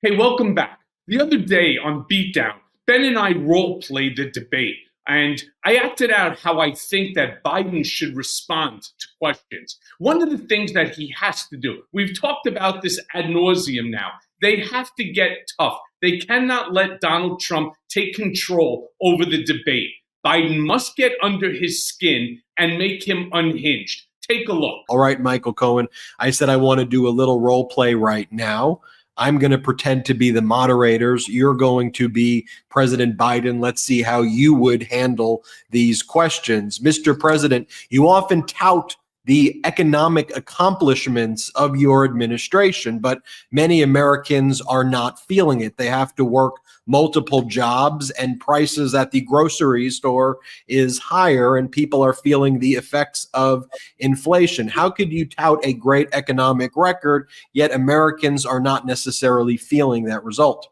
Hey, welcome back. The other day on Beatdown, Ben and I role played the debate, and I acted out how I think that Biden should respond to questions. One of the things that he has to do, we've talked about this ad nauseum now, they have to get tough. They cannot let Donald Trump take control over the debate. Biden must get under his skin and make him unhinged. Take a look. All right, Michael Cohen. I said I want to do a little role play right now. I'm going to pretend to be the moderators. You're going to be President Biden. Let's see how you would handle these questions. Mr. President, you often tout the economic accomplishments of your administration, but many Americans are not feeling it. They have to work multiple jobs, and prices at the grocery store is higher, and people are feeling the effects of inflation. How could you tout a great economic record, yet Americans are not necessarily feeling that result?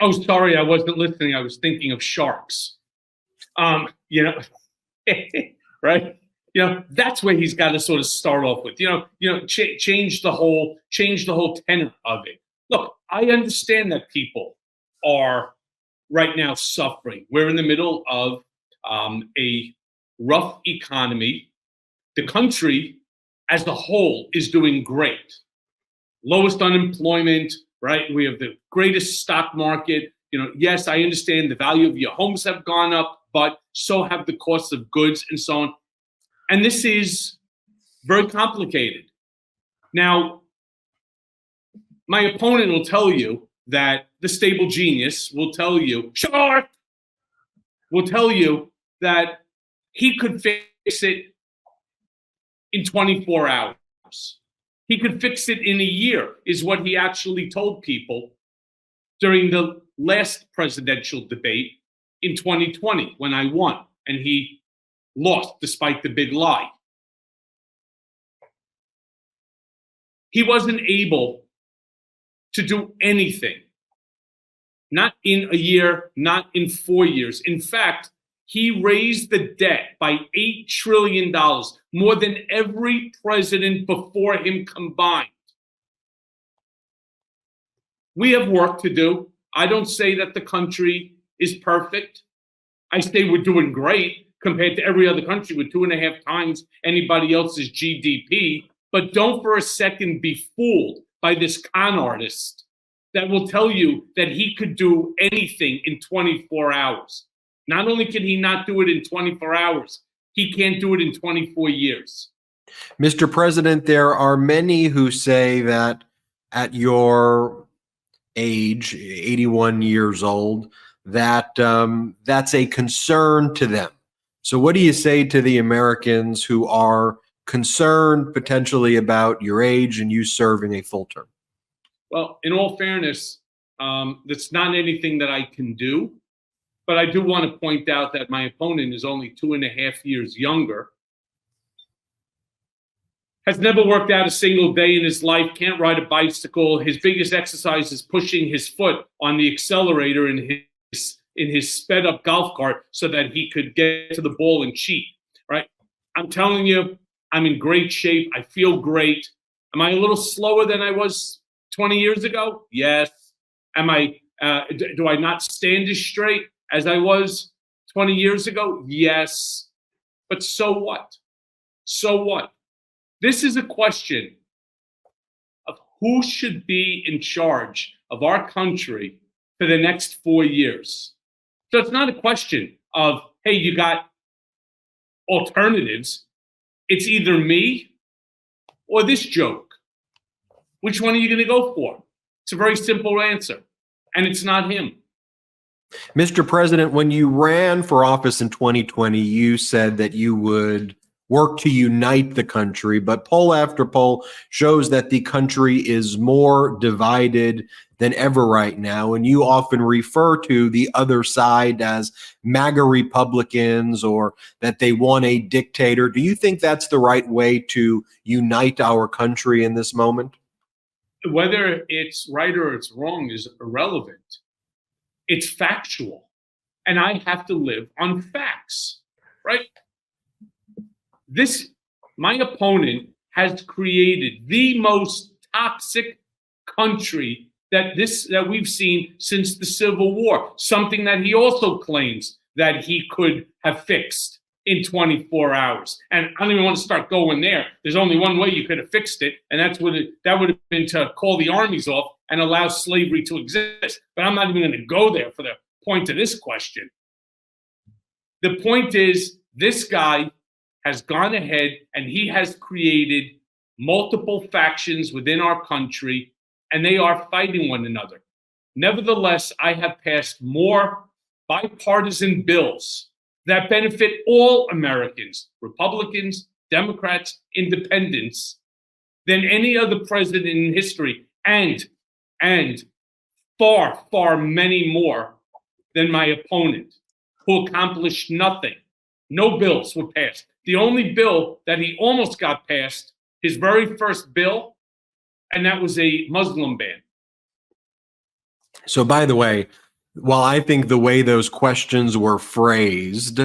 Oh, sorry, I wasn't listening. I was thinking of sharks. You know, right? That's where he's got to sort of start off with. Change the whole tenor of it. Look, I understand that people are right now suffering. We're in the middle of a rough economy. The country as a whole is doing great. Lowest unemployment, right? We have the greatest stock market. Yes, I understand the value of your homes have gone up, but so have the costs of goods and so on. And this is very complicated. Now, my opponent will tell you that the stable genius will tell you, shark, will tell you that he could fix it in 24 hours. He could fix it in a year, is what he actually told people during the last presidential debate in 2020 when I won and he lost despite the big lie. He wasn't able to do anything, not in a year, not in 4 years. In fact, he raised the debt by $8 trillion, more than every president before him combined. We have work to do. I don't say that the country is perfect. I say we're doing great compared to every other country with 2.5 times anybody else's GDP. But don't for a second be fooled by this con artist that will tell you that he could do anything in 24 hours. Not only can he not do it in 24 hours, he can't do it in 24 years. Mr. President, there are many who say that at your age, 81 years old, that that's a concern to them. So what do you say to the Americans who are concerned potentially about your age and you serving a full term? Well, in all fairness, that's not anything that I can do. But I do want to point out that my opponent is only 2.5 years younger, has never worked out a single day in his life, can't ride a bicycle. His biggest exercise is pushing his foot on the accelerator in his sped up golf cart so that he could get to the ball and cheat, right? I'm telling you, I'm in great shape. I feel great. Am I a little slower than I was 20 years ago? Yes. Am I, do I not stand as straight as I was 20 years ago? Yes. But so what? So what? This is a question of who should be in charge of our country for the next 4 years. So it's not a question of, hey, you got alternatives. It's either me or this joke. Which one are you going to go for? It's a very simple answer. And it's not him. Mr. President, when you ran for office in 2020, you said that you would work to unite the country, but poll after poll shows that the country is more divided than ever right now. And you often refer to the other side as MAGA Republicans or that they want a dictator. Do you think that's the right way to unite our country in this moment? Whether it's right or it's wrong is irrelevant. It's factual. And I have to live on facts, right? My opponent has created the most toxic country that we've seen since the Civil War, something that he also claims that he could have fixed in 24 hours. And I don't even want to start going there. There's only one way you could have fixed it, and that would have been to call the armies off and allow slavery to exist. But I'm not even going to go there for the point of this question. The point is, this guy has gone ahead and he has created multiple factions within our country, and they are fighting one another. Nevertheless, I have passed more bipartisan bills that benefit all Americans, Republicans, Democrats, independents, than any other president in history, and far, far many more than my opponent, who accomplished nothing. No bills were passed. The only bill that he almost got passed, his very first bill, and that was a Muslim ban. So, by the way, while I think the way those questions were phrased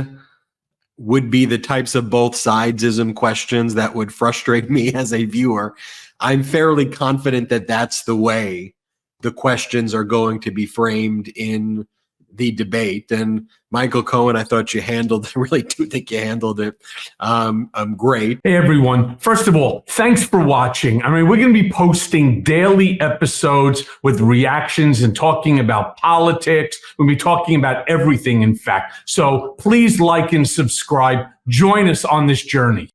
would be the types of both sidesism questions that would frustrate me as a viewer, I'm fairly confident that that's the way the questions are going to be framed in the debate. And Michael Cohen, I thought you handled, I really do think you handled it great. Hey, everyone. First of all, thanks for watching. I mean, we're going to be posting daily episodes with reactions and talking about politics. We'll be talking about everything, in fact. So please like and subscribe. Join us on this journey.